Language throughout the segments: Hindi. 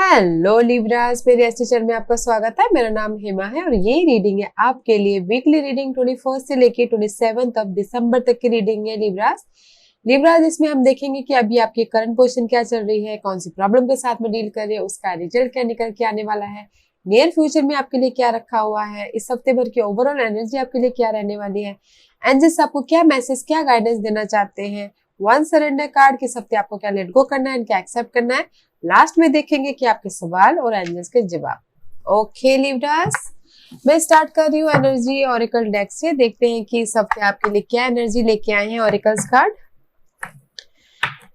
हेलो लिब्रास, मेरे इस चैनल में आपका स्वागत है। मेरा नाम हेमा है और ये रीडिंग है आपके लिए वीकली रीडिंग 21 से लेके 27 दिसंबर तक की रीडिंग है लिब्रास। इसमें हम देखेंगे कि अभी आपकी करंट पोजीशन क्या चल रही है, कौन सी प्रॉब्लम के साथ में डील कर रही है, उसका रिजल्ट क्या निकल के आने वाला है, नियर फ्यूचर में आपके लिए क्या रखा हुआ है, इस हफ्ते भर की ओवरऑल एनर्जी आपके लिए क्या रहने वाली है, एंजल्स आपको क्या मैसेज, क्या गाइडेंस देना चाहते हैं, वन सरेंडर कार्ड किस हफ्ते आपको क्या लेट गो करना है, क्या एक्सेप्ट करना है। लास्ट में देखेंगे कि आपके सवाल और एंजल्स के जवाब। ओके लिब्रास, मैं स्टार्ट कर रही हूँ एनर्जी ऑरिकल डेक से। देखते हैं कि इस हफ्ते आपके लिए क्या एनर्जी लेके आए हैं ऑरिकल्स कार्ड।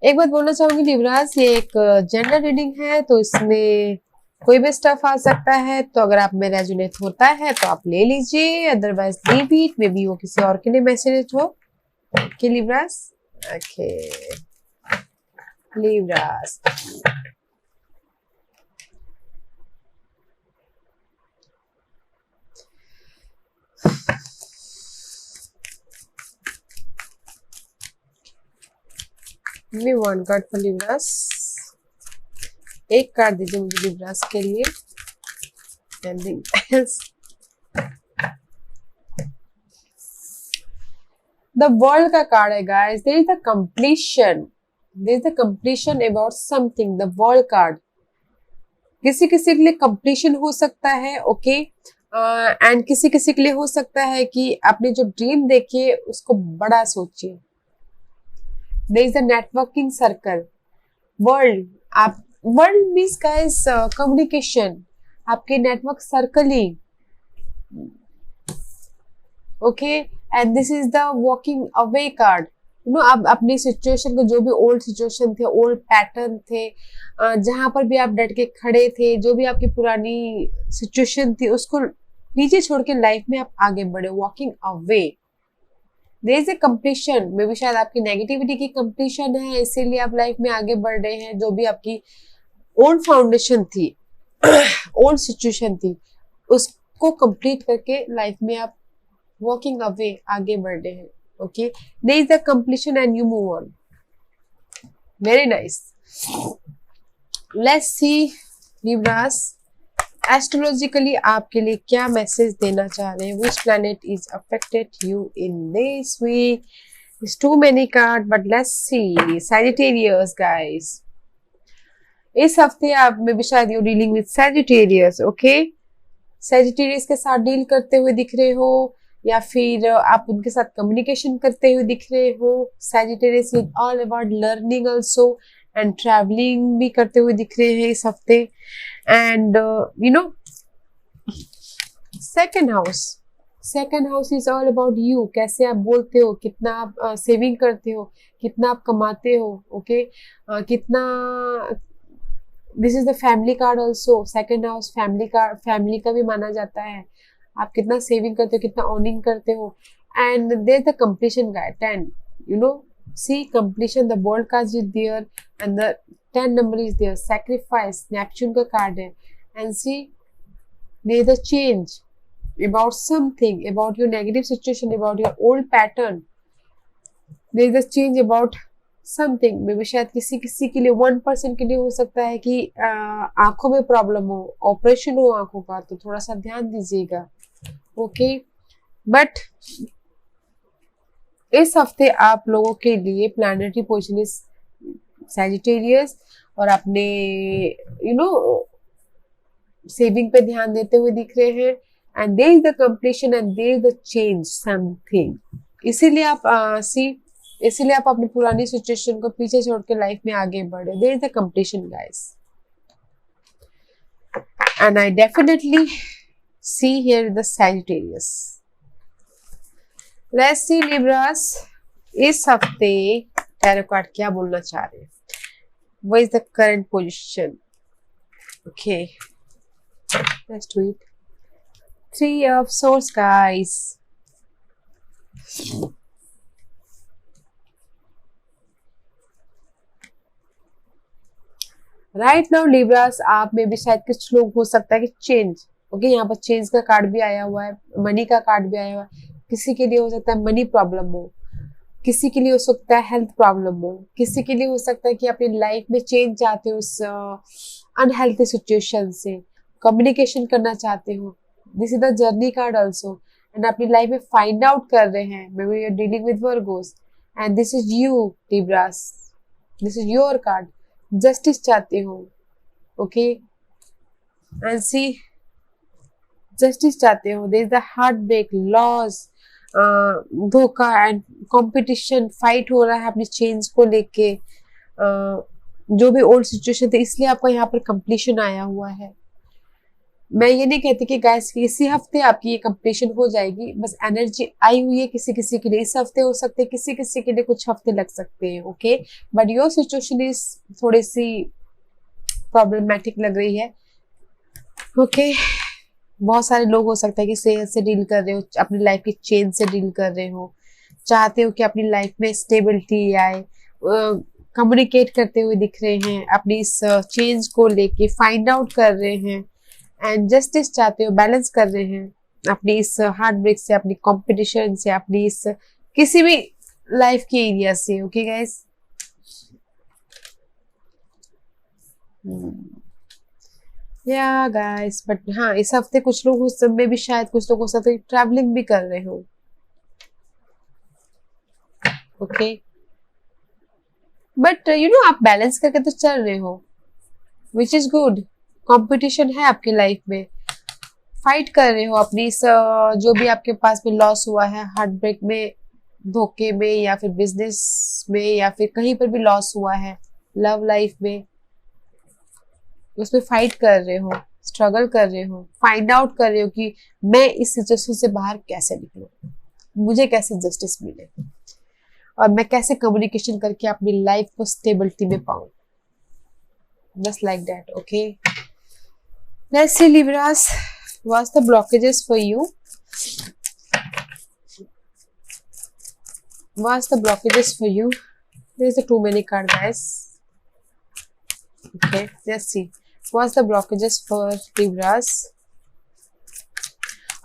एक बात बोलना चाहूंगी लिब्रास, ये एक जनरल रीडिंग है तो इसमें कोई भी स्टफ आ सकता है, तो अगर आप में रेजोनेट होता है तो आप ले लीजिए, otherwise leave it, maybe वो किसी और के लिए मैसेज हो। Okay Libras, okay Libras, give me one card for Libras. एक कार्ड दीजिए मुझे लिब्रास के लिए। द वर्ल्ड का कार्ड है guys. There is the completion, there is the completion about something. The world card किसी किसी के लिए कंप्लीशन हो सकता है, ओके, एंड किसी किसी के लिए हो सकता है कि आपने जो ड्रीम देखिए उसको बड़ा सोचिए। There is a networking circle. World, आप वर्ल्ड मीन्स गाइस कम्युनिकेशन, आपके network circling, okay, and this is the walking away card. आप अपनी सिचुएशन को, जो भी ओल्ड सिचुएशन थे, ओल्ड पैटर्न थे, जहां पर भी आप डट के खड़े थे, जो भी आपकी पुरानी सिचुएशन थी उसको पीछे छोड़ के लाइफ में आप आगे बढ़े, walking away. There is a completion, may भी शायद आपकी नेगेटिविटी की कंप्लीशन है, इसीलिए आप लाइफ में आगे बढ़ रहे हैं। जो भी आपकी ओल्ड फाउंडेशन थी, ओल्ड सिचुएशन थी, उसको कंप्लीट करके लाइफ में आप वॉकिंग अवे आगे बढ़ रहे हैं। Okay, there is the completion and you move on. Very nice. Let's see Libras, astrologically आपके लिए क्या मैसेज देना चाह रहे हैं। Which planet is affected you in this week. It's too many card but let's see. Sagittarius guys, इस हफ्ते आप में भी शायद you dealing with Sagittarius. Okay, Sagittarius के साथ डील करते हुए दिख रहे हो या फिर आप उनके साथ कम्युनिकेशन करते हुए दिख रहे हो। Sagittarius is all about learning also and travelling भी करते हुए दिख रहे हैं इस हफ्ते। And second house is all about you. कैसे आप बोलते हो, कितना आप सेविंग करते हो, कितना आप कमाते हो, ओके, कितना। This is the family card also. Second house family का भी माना जाता है। आप कितना सेविंग करते हो, कितना अर्निंग करते हो। And there the completion guide 10, see completion, the bold card is there and the 10 number is there. Sacrifice, Neptune का कार्ड है। and see there is a change about something, about your negative situation, about your old pattern. there is a change about something. May भी शायद किसी किसी के लिए 1% के लिए हो सकता है कि आंखों में प्रॉब्लम हो, ऑपरेशन हो आंखों का, तो थोड़ा सा ध्यान दीजिएगा। ओके, बट इस हफ्ते आप लोगों के लिए प्लैनेटरी पोजीशन इज सैजिटेरियस और अपने सेविंग पे ध्यान देते हुए दिख रहे हैं। And there is the completion and there is the change something. इसीलिए आप अपनी पुरानी सिचुएशन को पीछे छोड़ के लाइफ में आगे बढ़े। There is the completion guys, and I definitely see here the Sagittarius. Let's see Libras, इस हफ्ते टैरो कार्ड क्या बोलना चाह रहे हैं। What is the current position. Okay, let's do it. 3 of swords guys। Right now Libras, आप में भी शायद कुछ लोग हो सकता है कि चेंज, ओके, यहाँ पर चेंज का कार्ड भी आया हुआ है, मनी का कार्ड भी आया हुआ है। किसी के लिए हो सकता है मनी प्रॉब्लम हो, किसी के लिए हो सकता है हेल्थ प्रॉब्लम हो, किसी के लिए हो सकता है कि अपनी लाइफ में चेंज चाहते हो उस अनहेल्थी सिचुएशन से, कम्युनिकेशन करना चाहते हो। This is the journey card also, and अपनी लाइफ में फाइंड आउट कर रहे हैं, maybe you are dealing with Virgos, and this is you Libras, this is your card. Justice चाहते हो, ओके, एंड सी जस्टिस चाहते हो। There is the heartbreak, loss, धोखा एंड कंपटीशन, फाइट हो रहा है अपनी चेंज को लेके, जो भी ओल्ड सिचुएशन थे, इसलिए आपका यहाँ पर कंप्लीशन आया हुआ है। मैं ये नहीं कहती कि गाइस इसी हफ्ते आपकी ये कंप्लीशन हो जाएगी, बस एनर्जी आई हुई है। किसी किसी के लिए इस हफ्ते हो सकते हैं, किसी किसी के लिए कुछ हफ्ते लग सकते हैं, okay, but your situation is थोड़ी सी प्रॉब्लमेटिक लग रही है, ओके। बहुत सारे लोग हो सकता है कि सेहत से डील कर रहे हो, अपनी लाइफ की चेंज से डील कर रहे हो, चाहते हो कि अपनी लाइफ में स्टेबिलिटी आए, कम्युनिकेट करते हुए दिख रहे हैं, अपनी इस चेंज को लेके फाइंड आउट कर रहे हैं, एंड जस्टिस चाहते हो, बैलेंस कर रहे हैं अपनी इस हार्ट ब्रेक से, अपनी कंपटीशन से, अपनी इस किसी भी लाइफ के एरिया से, ओके गाइस। या गाइस, बट हाँ, इस हफ्ते कुछ लोग उस समय भी शायद कुछ लोग हो सकते हैं ट्रैवलिंग भी कर रहे हो, ओके, बट यू नो आप बैलेंस करके तो चल रहे हो, विच इज गुड। कंपटीशन है आपकी लाइफ में, फाइट कर रहे हो अपनी इस जो भी आपके पास में लॉस हुआ है, हार्ट ब्रेक में, धोखे में, या फिर बिजनेस में, या फिर कहीं पर भी लॉस हुआ है लव लाइफ में, उसमें फाइट कर रहे हो, स्ट्रगल कर रहे हो, फाइंड आउट कर रहे हो कि मैं इस सिचुएशन से बाहर कैसे निकलूं, मुझे कैसे जस्टिस मिले, और मैं कैसे कम्युनिकेशन करके अपनी लाइफ को स्टेबिलिटी में पाऊं, just like that, okay। Let's see Libras, what's the blockages for you, what's the blockages for you? There's a too many card guys, okay, let's see what's the blockages for Libras।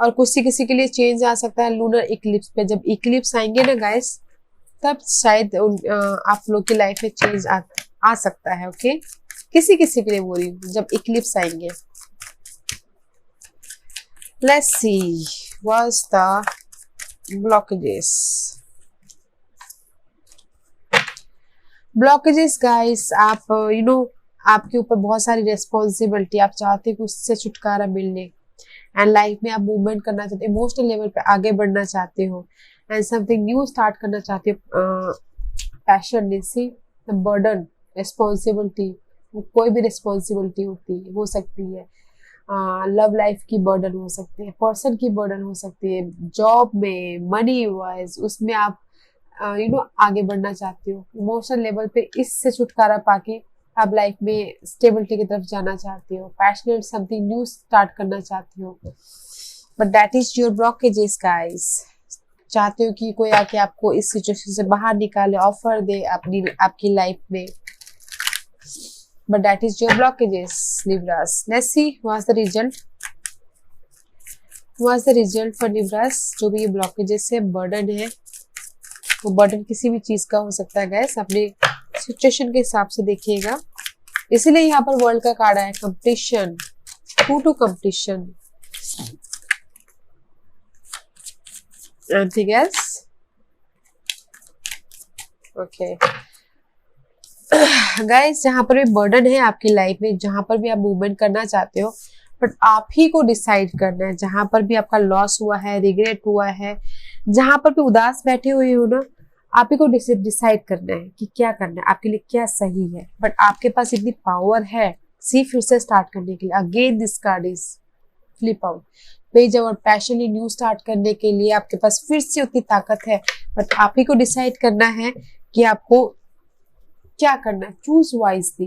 और किसी के लिए चेंज आ सकता है लूनर इक्लिप्स पे। जब इक्लिप्स आएंगे ना गाइस, तब शायद आप लोग की लाइफ में चेंज आ सकता है, ओके। किसी किसी के लिए बोल रही हूँ, जब इक्लिप्स आएंगे। Let's see what's the blockages guys. आप यू नो आपके ऊपर बहुत सारी रेस्पॉन्सिबिलिटी, आप चाहते हो कि उससे छुटकारा मिलने, एंड लाइफ में आप मूवमेंट करना चाहते हो, इमोशनल लेवल पे आगे बढ़ना चाहते हो, एंड समथिंग न्यू स्टार्ट करना चाहते हो। पैशन, द बर्डन, रेस्पॉन्सिबिलिटी, कोई भी रिस्पॉन्सिबिलिटी हो सकती है, लव लाइफ की बर्डन हो सकती है, पर्सन की बर्डन हो सकती है, जॉब में, मनी वाइज, उसमें आप यू नो आगे बढ़ना चाहते हो, इमोशनल लेवल पे इससे छुटकारा पाके आप लाइफ में स्टेबिलिटी की तरफ जाना चाहते हो, पैशनेट समथिंग न्यू स्टार्ट करना चाहते हो, but that is your blockages guys. चाहते हो कि कोई आके आपको इस सिचुएशन से बाहर निकाले, ऑफर दे आपकी लाइफ में, but that is your blockages Libras। let's see what's the result for Libras। जो भी ये ब्लॉकेजेस है, बर्डन है, वो बर्डन किसी भी चीज का हो सकता है गैस, अपने सिचुएशन के हिसाब से देखिएगा। इसीलिए यहाँ पर वर्ल्ड का कार्ड है, competition, to competition, anything else, okay guys. जहां पर भी बर्डन है आपकी लाइफ में, जहां पर भी आप मूवमेंट करना चाहते हो, बट आप ही को डिसाइड करना है। जहां पर भी आपका लॉस हुआ है, रिग्रेट हुआ है, जहां पर भी उदास बैठे हुए हो ना, आप ही को डिसाइड करना है कि क्या करना है, आपके लिए क्या सही है। बट आपके पास इतनी पावर है सी फिर से स्टार्ट करने के लिए। Again this card is flip out, page और पैशनली न्यू स्टार्ट करने के लिए आपके पास फिर से उतनी ताकत है, बट आप ही को डिसाइड करना है कि आपको क्या करना है। Choose wisely.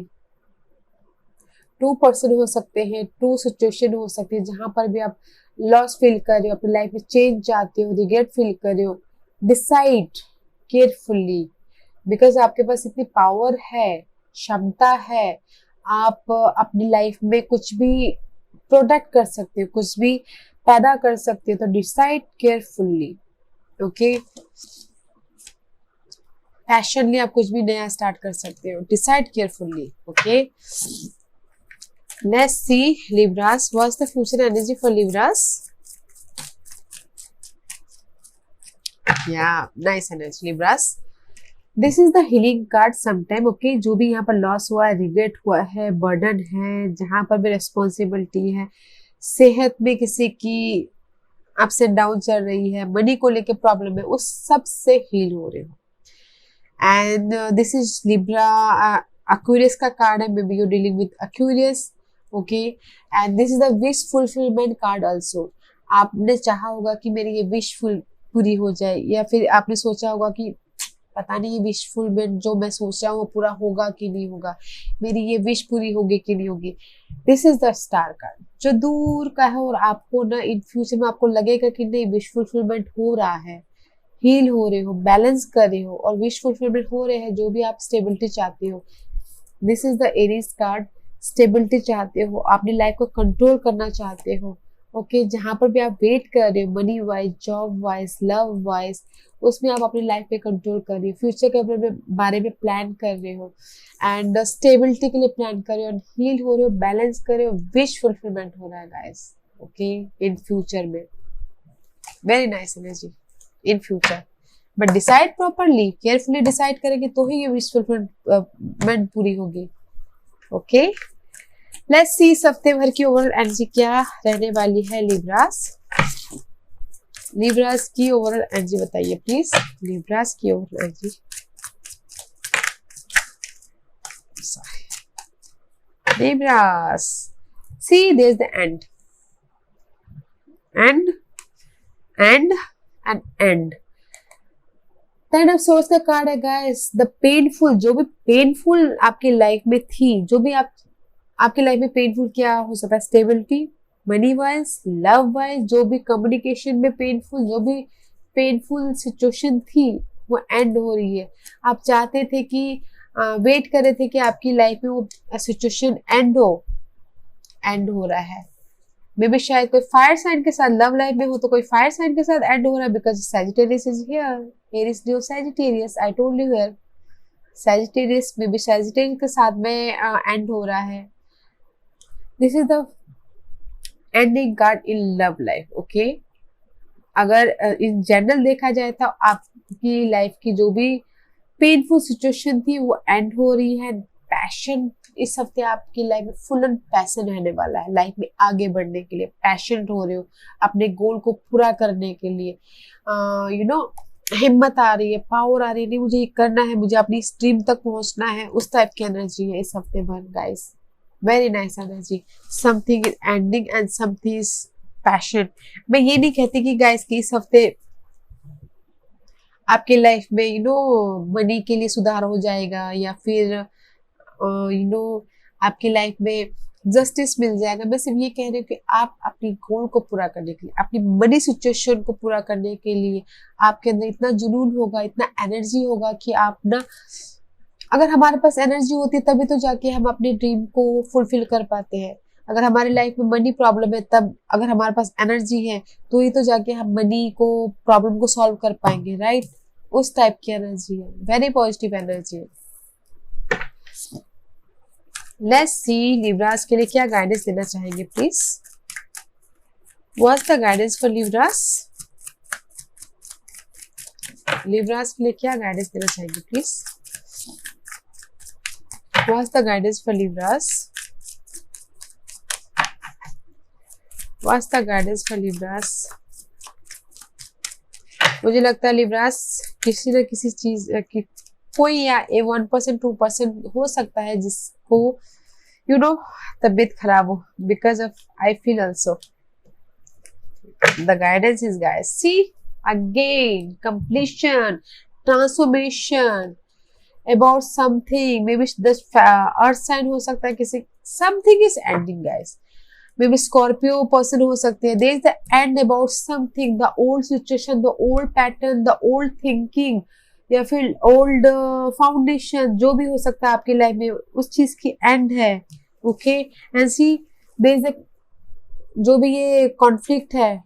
टू पर्सन हो सकते हैं, टू सिचुएशन हो सकती है, जहां पर भी आप लॉस फील कर रहे हो, अपनी लाइफ में चेंज चाहते हो, रिग्रेट फील कर रहे हो, डिसाइड केयरफुली, बिकॉज आपके पास इतनी पावर है, क्षमता है, आप अपनी लाइफ में कुछ भी प्रोडक्ट कर सकते हो, कुछ भी पैदा कर सकते हो, तो डिसाइड केयरफुली, ओके। पैशनली आप कुछ भी नया स्टार्ट कर सकते हो। Decide carefully, okay. Let's see Libras, what's the future energy for Libras. या nice energy Libras. This is the healing card sometime, okay. जो भी यहाँ पर लॉस हुआ है, रिग्रेट हुआ है, बर्डन है, जहां पर भी रिस्पॉन्सिबिलिटी है, सेहत में किसी की अप्स एंड डाउन चल रही है, मनी को लेके प्रॉब्लम है, उस सब से हील हो रहे हो। And this is Libra, Aquarius का कार्ड है, may be you dealing with Aquarius, okay. And this is the wish fulfilment card also. आपने चाहा होगा कि मेरी ये विश पूरी हो जाए, या फिर आपने सोचा होगा कि पता नहीं ये विश फुलफिलमेंट जो मैं सोच रहा हूँ वो पूरा होगा कि नहीं होगा, मेरी ये विश पूरी होगी कि नहीं होगी। This is the star card, जो दूर का है और आपको ना इन फ्यूचर में आपको लगेगा कि नहीं विश फुलफिलमेंट हो रहा है, हील हो रहे हो, बैलेंस कर रहे हो और विश फुलफिलमेंट हो रहे हैं, जो भी आप स्टेबिलिटी चाहते हो। This is the Aries card, stability चाहते हो, अपनी लाइफ को कंट्रोल करना चाहते हो, ओके। जहां पर भी आप वेट कर रहे हो, money wise, job wise, love wise, उसमें आप अपनी लाइफ पे कंट्रोल कर रहे हो, फ्यूचर के बारे में प्लान कर रहे हो, एंड स्टेबिलिटी के लिए प्लान कर रहे हो, हील हो रहे हो, बैलेंस कर रहे हो, विश फुलफिलमेंट हो रहा है गाइस, ओके, इन फ्यूचर में। Very nice energy in future, but decide properly, carefully decide करेंगे तो ही ये विश फुलफिलमेंट पूरी होगी, ओके। लेट्स सी इस हफ्ते भर की ओवरऑल एनर्जी क्या रहने वाली है लिब्रास। लिब्रास की ओवरऑल एनर्जी बताइए प्लीज, लिब्रास की overall energy. Libras, see there is the end end end end end. Ten of swords का कार्ड है गाइस। द पेनफुल, जो भी पेनफुल आपकी लाइफ में थी, जो भी आपकी लाइफ में पेनफुल क्या हो सकता है, stability, money wise, love wise, जो भी कम्युनिकेशन में पेनफुल, जो भी पेनफुल सिचुएशन थी वो एंड हो रही है। आप चाहते थे कि वेट कर रहे थे कि आपकी लाइफ में वो सिचुएशन एंड हो रहा है। मे बी शायद कोई फायर साइन के साथ लव लाइफ में हो तो कोई फायर साइन के साथ एंड हो रहा है, because Sagittarius is here, Aries due Sagittarius, I told you here Sagittarius, maybe Sagittarius के साथ में एंड हो रहा है। This is the ending card in love life, okay. अगर इन जनरल देखा जाए तो आपकी लाइफ की जो भी पेनफुल सिचुएशन थी वो एंड हो रही है। पैशन, इस हफ्ते आपकी लाइफ में फुल एंड पैशन रहने वाला है, लाइफ में आगे बढ़ने के लिए पैशनेट हो रहे हो, अपने गोल को पूरा करने के लिए यू नो हिम्मत आ रही है, पावर आ रही है, नहीं मुझे ये करना है, मुझे अपनी स्ट्रीम तक पहुंचना है, उस टाइप की एनर्जी है इस हफ्ते भर guys. Very nice energy, something is ending and something is passion. मैं ये नहीं कहती कि गाइस कि इस हफ्ते आपके लाइफ में मनी के लिए सुधार हो जाएगा, या फिर आपकी लाइफ में जस्टिस मिल जाएगा। मैं सिर्फ ये कह रही हूँ कि आप अपनी गोल को पूरा करने के लिए, अपनी मनी सिचुएशन को पूरा करने के लिए आपके अंदर इतना जुनून होगा, इतना एनर्जी होगा कि आप ना, अगर हमारे पास एनर्जी होती है तभी तो जाके हम अपने ड्रीम को फुलफिल कर पाते हैं। अगर हमारी लाइफ में मनी प्रॉब्लम है, तब अगर हमारे पास एनर्जी है तो ही तो जाके हम मनी को प्रॉब्लम को सॉल्व कर पाएंगे, राइट। उस टाइप की एनर्जी है, वेरी पॉजिटिव एनर्जी है। लेट्स सी लिब्रास के लिए क्या गाइडेंस देना चाहेंगे please. What's the guidance for Libras? Libras के लिए क्या गाइडेंस देना चाहेंगे please? What's the guidance for Libras? What's the guidance for Libras? मुझे लगता है लिब्रास किसी न किसी चीज की कोई या 1% 2% हो सकता है जिसको तबीयत खराब हो, because of I feel also the guidance is guys, see again completion, transformation about something, maybe the earth sign हो सकता है, किसी something is ending guys, maybe Scorpio person हो सकते हैं। there is the end about something, the old situation, the old pattern, the old thinking, या फिर old foundation, जो भी हो सकता है आपकी लाइफ में, उस चीज की एंड है, okay. And see there is जो भी ये कॉन्फ्लिक्ट है,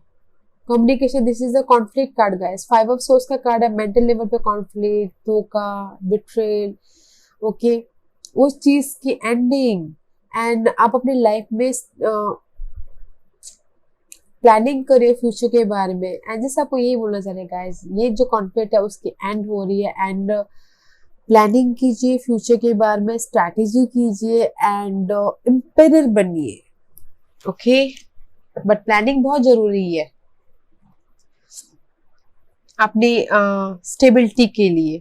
communication, this is the conflict card guys. 5 of swords का कार्ड है, मेंटल लेवल पे कॉन्फ्लिक्ट, धोखा, बिट्रेल, ओके, उस चीज की एंडिंग। एंड आप अपनी लाइफ में प्लानिंग करिए फ्यूचर के बारे में। एंड जैसे आपको यही बोलना चाह रहे गाइस, ये जो कॉन्फ्लिक्ट है उसकी एंड हो रही है। एंड प्लानिंग कीजिए फ्यूचर के बारे में, स्ट्रैटेजी कीजिए एंड एम्पायर बनिए, ओके। बट प्लानिंग बहुत जरूरी है अपनी स्टेबिलिटी के लिए,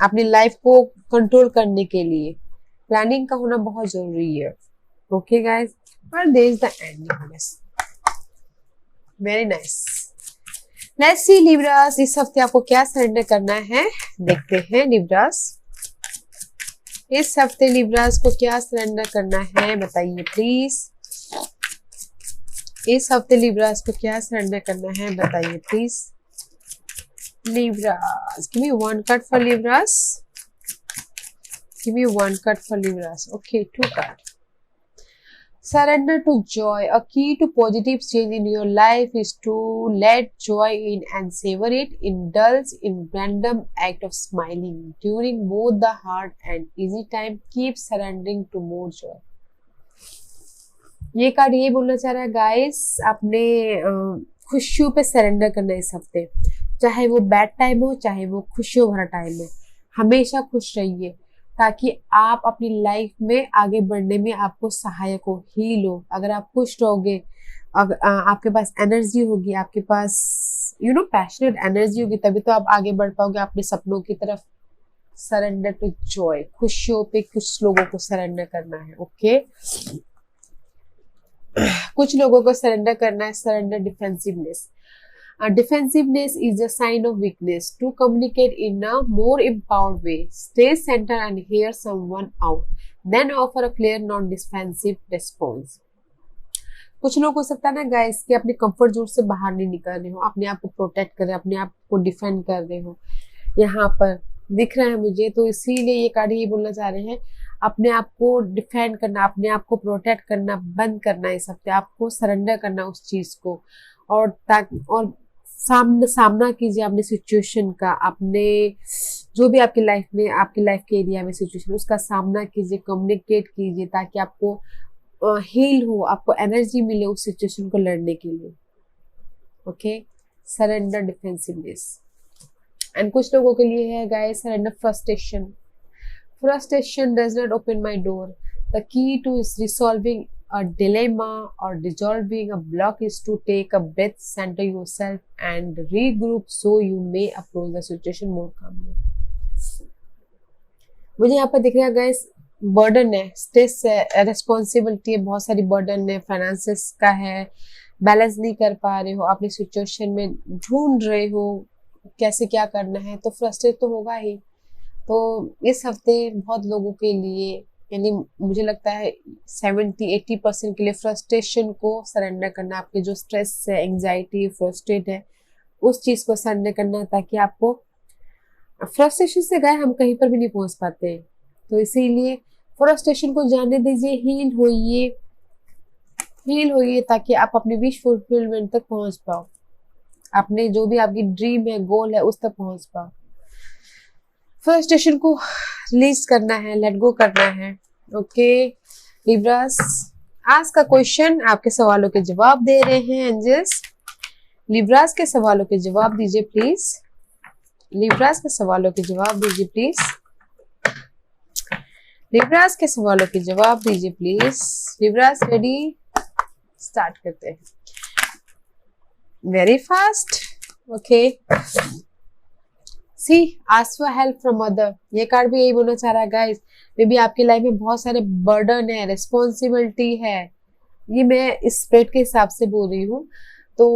अपनी लाइफ को कंट्रोल करने के लिए प्लानिंग का होना बहुत जरूरी है, ओके गाइस। और there is the ending, very nice. Let's see Libras, इस हफ्ते आपको क्या सरेंडर करना है, देखते हैं लिब्रास। इस हफ्ते लिब्रास को क्या सरेंडर करना है बताइए प्लीज। इस हफ्ते लिब्रास को क्या सरेंडर करना है बताइए please. Libras, give me one card for Libras. Give me one card for Libras. Okay, 2 cards. Surrender to joy. A key to positive change in your life is to let joy in and savor it. Indulge in random act of smiling during both the hard and easy time. Keep surrendering to more joy. ये कार्ड ये बोलना चाह रहा है गाइस, अपने खुशियों पे सरेंडर करना इस हफ्ते। चाहे वो बैड टाइम हो, चाहे वो खुशियों भरा टाइम हो, हमेशा खुश रहिए ताकि आप अपनी लाइफ में आगे बढ़ने में आपको सहायक हो, हील हो। अगर आप खुश रहोगे, आपके पास एनर्जी होगी, आपके पास पैशनेट एनर्जी होगी, तभी तो आप आगे बढ़ पाओगे अपने सपनों की तरफ। सरेंडर टू जॉय, खुशियों पे कुछ लोगों को सरेंडर करना है, ओके। कुछ लोगों को सरेंडर करना है, surrender defensiveness. Defensiveness is a sign of weakness. To communicate in a more empowered way, stay centered and hear someone out. Then offer a clear, non-defensive response. कुछ लोग हो सकता है ना गाइस कि अपने कंफर्ट जोन से बाहर नहीं निकल रहे हो, अपने आप को प्रोटेक्ट कर रहे हो, अपने आप को डिफेंड कर रहे हो, यहाँ पर दिख रहा है मुझे। तो इसीलिए ये कार्ड ये बोलना चाह रहे हैं, अपने आप को डिफेंड करना, अपने आप को प्रोटेक्ट करना बंद करना इस हफ्ते, आपको सरेंडर करना उस चीज को। और सामना कीजिए अपने सिचुएशन का, अपने जो भी आपकी लाइफ में, आपकी लाइफ के एरिया में सिचुएशन, उसका सामना कीजिए, कम्युनिकेट कीजिए ताकि आपको हील हो, आपको एनर्जी मिले उस सिचुएशन को लड़ने के लिए, ओके। Surrender defensiveness. एंड कुछ लोगों के लिए है guys surrender frustration. Frustration does not open my door. The key two is resolving a dilemma or dissolving a block is to take a breath, center yourself and regroup so you may approach the situation more calmly. मुझे यहाँ पर दिख रहा है गाइस, बर्डन है, स्ट्रेस है, रेस्पॉन्सिबिलिटी है, बहुत सारी बर्डन है, फाइनेंसेस का है, बैलेंस नहीं कर पा रहे हो, अपनी सिचुएशन में ढूंढ रहे हो कैसे क्या करना है, तो फ्रस्ट्रेट तो होगा ही। तो इस हफ्ते बहुत लोगों के लिए, यानी मुझे लगता है 70-80% के लिए फ्रस्ट्रेशन को सरेंडर करना, आपके जो स्ट्रेस है, एंजाइटी, फ्रस्ट्रेट है, उस चीज को सरेंडर करना, ताकि आपको फ्रस्ट्रेशन से गए हम कहीं पर भी नहीं पहुंच पाते। तो इसीलिए फ्रस्ट्रेशन को जाने दीजिए, हील होइए ताकि आप अपने विश फुलफिलमेंट तक पहुंच पाओ, अपने जो भी आपकी ड्रीम है, गोल है, उस तक पहुंच पाओ। फ्रस्ट्रेशन को रिलीज करना है, लेट गो करना है, ओके लिब्रास। आज का क्वेश्चन, आपके सवालों के जवाब दे रहे हैं एंजल्स। लिब्रास के सवालों के जवाब दीजिए प्लीज। लिब्रास के सवालों के जवाब दीजिए प्लीज। लिब्रास के सवालों के जवाब दीजिए प्लीज। लिब्रास रेडी, स्टार्ट करते हैं very fast, okay. See ask for help from other, ये कार्ड भी यही बोलना चाह रहा है गाइस। मे बी आपकी लाइफ में बहुत सारे बर्डन है, रिस्पॉन्सिबिलिटी है, ये मैं इस स्प्रेड के हिसाब से बोल रही हूँ। तो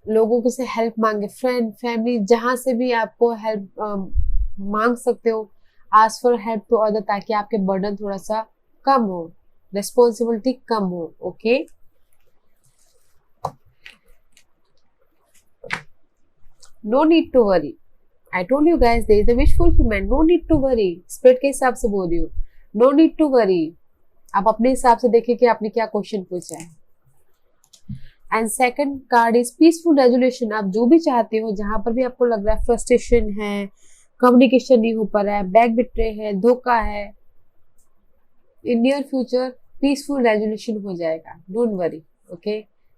लोगों से हेल्प मांगे, फ्रेंड, फैमिली, जहां से भी आपको हेल्प मांग सकते हो। Ask for help to other, ताकि आपके बर्डन थोड़ा सा कम हो, रिस्पॉन्सिबिलिटी कम हो, okay. No need to worry, I told you guys there is a wish fulfillment. No need to worry. Spread के हिसाब से बोल रही हूँ, no need to worry. आप अपने हिसाब से देखिए कि आपने क्या क्वेश्चन पूछा है। And second card is peaceful resolution. आप जो भी चाहते हो, जहां पर भी आपको लग रहा है फ्रस्ट्रेशन है, कम्युनिकेशन नहीं हो पा रहा है, बैक बिट्रे है, धोखा है, in near future peaceful resolution हो जाएगा, डोंट वरी। ओके,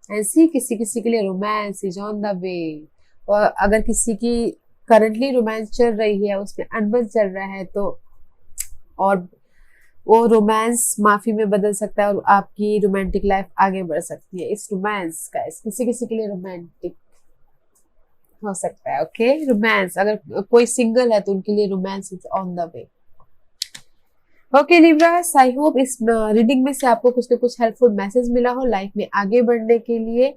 एंड सी किसी किसी के लिए romance is on the way. और अगर किसी की करंटली रोमांस चल रही है, उसमें अनबन चल रहा है, तो और वो रोमांस माफी में बदल सकता है और आपकी रोमांटिक लाइफ आगे बढ़ सकती है। इस रोमांस का किसी किसी के लिए रोमांटिक हो सकता है। ओके, रोमांस, अगर कोई सिंगल है तो उनके लिए romance is on the way. Okay Libras, I hope इस रीडिंग में से आपको कुछ ना कुछ हेल्पफुल मैसेज मिला हो लाइफ में आगे बढ़ने के लिए।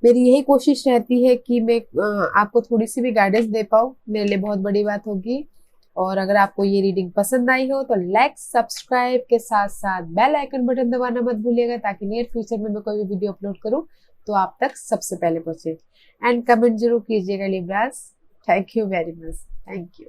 मेरी यही कोशिश रहती है कि मैं आपको थोड़ी सी भी गाइडेंस दे पाऊँ, मेरे लिए बहुत बड़ी बात होगी। और अगर आपको ये रीडिंग पसंद आई हो तो लाइक सब्सक्राइब के साथ साथ बेल आइकन बटन दबाना मत भूलिएगा, ताकि नियर फ्यूचर में मैं कोई भी वीडियो अपलोड करूँ तो आप तक सबसे पहले पहुंचे। एंड कमेंट जरूर कीजिएगा Libras. Thank you very much, thank you.